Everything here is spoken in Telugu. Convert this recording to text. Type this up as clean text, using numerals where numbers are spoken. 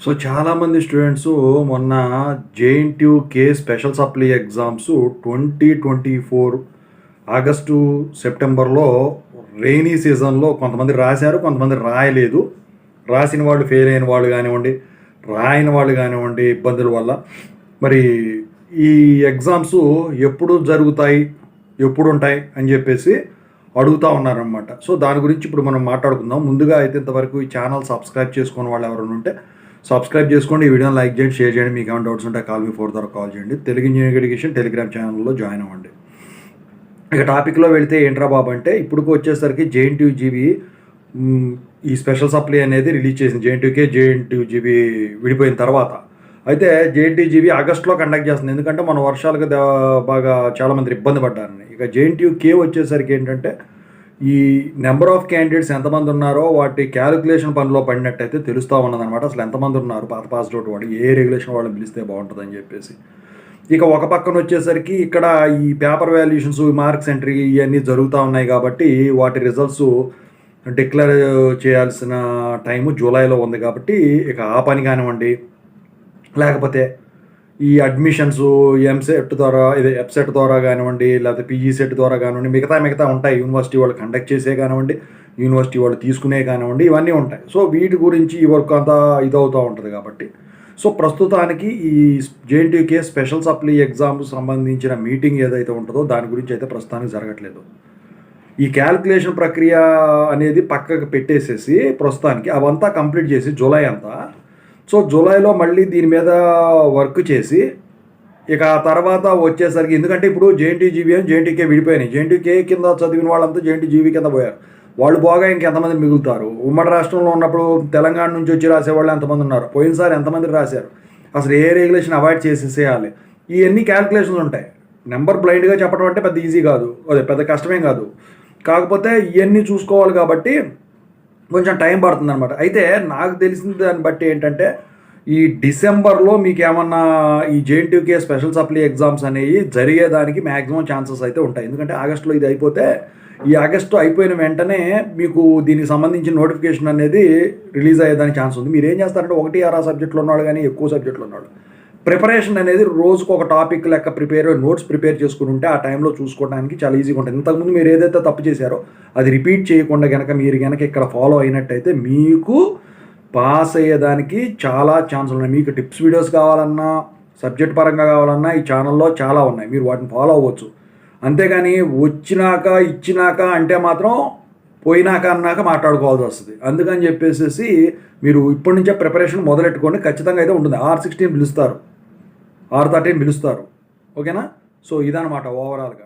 సో చాలామంది స్టూడెంట్స్ మొన్న JNTUK special supply exams 2024 August సెప్టెంబర్లో రెయినీ సీజన్లో కొంతమంది రాశారు, కొంతమంది రాయలేదు. రాసిన వాళ్ళు ఫెయిల్ అయిన వాళ్ళు కానివ్వండి, రాయని వాళ్ళు కానివ్వండి, ఇబ్బందుల వల్ల మరి ఈ ఎగ్జామ్స్ ఎప్పుడు జరుగుతాయి, ఎప్పుడు ఉంటాయి అని చెప్పేసి అడుగుతూ ఉన్నారనమాట. సో దాని గురించి ఇప్పుడు మనం మాట్లాడుకుందాం. ముందుగా అయితే ఇంతవరకు ఈ ఛానల్ సబ్స్క్రైబ్ చేసుకున్న వాళ్ళు ఎవరైనా ఉంటే సబ్స్క్రైబ్ చేసుకోండి, ఈ వీడియోని లైక్ చేయండి, షేర్ చేయండి. మీకు ఏమైనా డౌట్స్ ఉంటే కాల్ మీ 4 ద్వారా కాల్ చేయండి. తెలుగు ఇంజనీరింగ్ ఎడ్యుకేషన్ టెలిగ్రామ్ ఛానల్లో జాయిన్ అవ్వండి. ఇక టాపిక్లో వెళితే ఏంట్రా బాబు అంటే, ఇప్పుడు వచ్చేసరికి జేఎన్టీయూజీబీ ఈ స్పెషల్ సప్లీ అనేది రిలీజ్ చేసింది. జేఎన్టీయూజీబీ విడిపోయిన తర్వాత అయితే జేఎన్టీయూజీబీ ఆగస్టులో కండక్ట్ చేస్తుంది. ఎందుకంటే మన వర్షాలకు బాగా చాలామంది ఇబ్బంది పడ్డారని. ఇక జేఎన్టీయూకే వచ్చేసరికి ఏంటంటే, ఈ నెంబర్ ఆఫ్ క్యాండిడేట్స్ ఎంతమంది ఉన్నారో వాటి క్యాలిక్యులేషన్ పనిలో పడినట్టయితే తెలుస్తూ ఉన్నదనమాట. అసలు ఎంతమంది ఉన్నారు పాస్ అవుట్ వాళ్ళు, ఏ రెగ్యులేషన్ వాళ్ళని పిలిస్తే బాగుంటుందని చెప్పేసి. ఇక ఒక పక్కన వచ్చేసరికి ఇక్కడ ఈ పేపర్ వాల్యుయేషన్స్, మార్క్స్ ఎంట్రీ ఇవన్నీ జరుగుతూ ఉన్నాయి కాబట్టి వాటి రిజల్ట్స్ డిక్లేర్ చేయాల్సిన టైము జూలైలో ఉంది. కాబట్టి ఇక ఆ పని కానివ్వండి, లేకపోతే ఈ అడ్మిషన్స్ ఎంసెట్ ద్వారా, ఇది ఎఫ్సెట్ ద్వారా కానివ్వండి, లేకపోతే పీజీ సెట్ ద్వారా కానివ్వండి, మిగతా ఉంటాయి. యూనివర్సిటీ వాళ్ళు కండక్ట్ చేసే కానివ్వండి, యూనివర్సిటీ వాళ్ళు తీసుకునే కానివ్వండి, ఇవన్నీ ఉంటాయి. సో వీటి గురించి ఈ వర్క్ అంతా ఇదవుతూ ఉంటుంది. కాబట్టి సో ప్రస్తుతానికి ఈ జేఎన్టీయూకే స్పెషల్ సప్లీ ఎగ్జామ్స్ సంబంధించిన మీటింగ్ ఏదైతే ఉంటుందో దాని గురించి అయితే ప్రస్తుతానికి జరగట్లేదు. ఈ క్యాల్కులేషన్ ప్రక్రియ అనేది పక్కకు పెట్టేసేసి ప్రస్తుతానికి అవంతా కంప్లీట్ చేసి జూలై అంతా, సో జూలైలో మళ్ళీ దీని మీద వర్క్ చేసి ఇక ఆ తర్వాత వచ్చేసరికి, ఎందుకంటే ఇప్పుడు జేఎన్టీయూజీబీ అని జేఎన్టీయూకే విడిపోయినాయి. జేఎన్టీయూకే కింద చదివిన వాళ్ళంతా జేఎన్టీయూజీబీ కింద పోయారు. వాళ్ళు పోగా ఇంకెంతమంది మిగులుతారు? ఉమ్మడి రాష్ట్రంలో ఉన్నప్పుడు తెలంగాణ నుంచి వచ్చి రాసేవాళ్ళు ఎంతమంది ఉన్నారు? పోయినసారి ఎంతమంది రాశారు? అసలు ఏ రెగ్యులేషన్ అవాయిడ్ చేసేసేయాలి? ఇవన్నీ క్యాల్కులేషన్స్ ఉంటాయి. నెంబర్ బ్లైండ్గా చెప్పడం అంటే పెద్ద ఈజీ కాదు, అదే పెద్ద కష్టమేం కాదు. కాకపోతే ఇవన్నీ చూసుకోవాలి కాబట్టి కొంచెం టైం పడుతుంది అనమాట. అయితే నాకు తెలిసిన దాన్ని బట్టి ఏంటంటే, ఈ డిసెంబర్లో మీకు ఏమన్నా ఈ జేఎన్టీయూకే స్పెషల్ సప్లీ ఎగ్జామ్స్ అనేవి జరిగేదానికి మ్యాక్సిమం ఛాన్సెస్ అయితే ఉంటాయి. ఎందుకంటే ఆగస్టులో ఇది అయిపోతే, ఈ ఆగస్టు అయిపోయిన వెంటనే మీకు దీనికి సంబంధించిన నోటిఫికేషన్ అనేది రిలీజ్ అయ్యేదానికి ఛాన్స్ ఉంది. మీరు ఏం చేస్తారంటే, 1-6 సబ్జెక్టులు ఉన్నాడు కానీ ఎక్కువ సబ్జెక్టులు ఉన్నాడు, ప్రిపరేషన్ అనేది రోజుకు ఒక టాపిక్ లెక్క నోట్స్ ప్రిపేర్ చేసుకుని ఉంటే ఆ టైంలో చూసుకోవడానికి చాలా ఈజీగా ఉంటుంది. ఇంతకుముందు మీరు ఏదైతే తప్పు చేశారో అది రిపీట్ చేయకుండా మీరు ఇక్కడ ఫాలో అయినట్టయితే మీకు పాస్ అయ్యేదానికి చాలా ఛాన్సులు ఉన్నాయి. మీకు టిప్స్ వీడియోస్ కావాలన్నా, సబ్జెక్ట్ పరంగా కావాలన్నా ఈ ఛానల్లో చాలా ఉన్నాయి, మీరు వాటిని ఫాలో అవ్వచ్చు. అంతేగాని ఇచ్చినాక అంటే మాత్రం పోయినాక అన్నాక మాట్లాడుకోవాల్సి వస్తుంది. అందుకని చెప్పేసి మీరు ఇప్పటి నుంచే ప్రిపరేషన్ మొదలెట్టుకోండి. ఖచ్చితంగా అయితే ఉంటుంది. R16 పిలుస్తారు, R13 పిలుస్తారు. ఓకేనా? సో ఇదన్నమాట ఓవరాల్గా.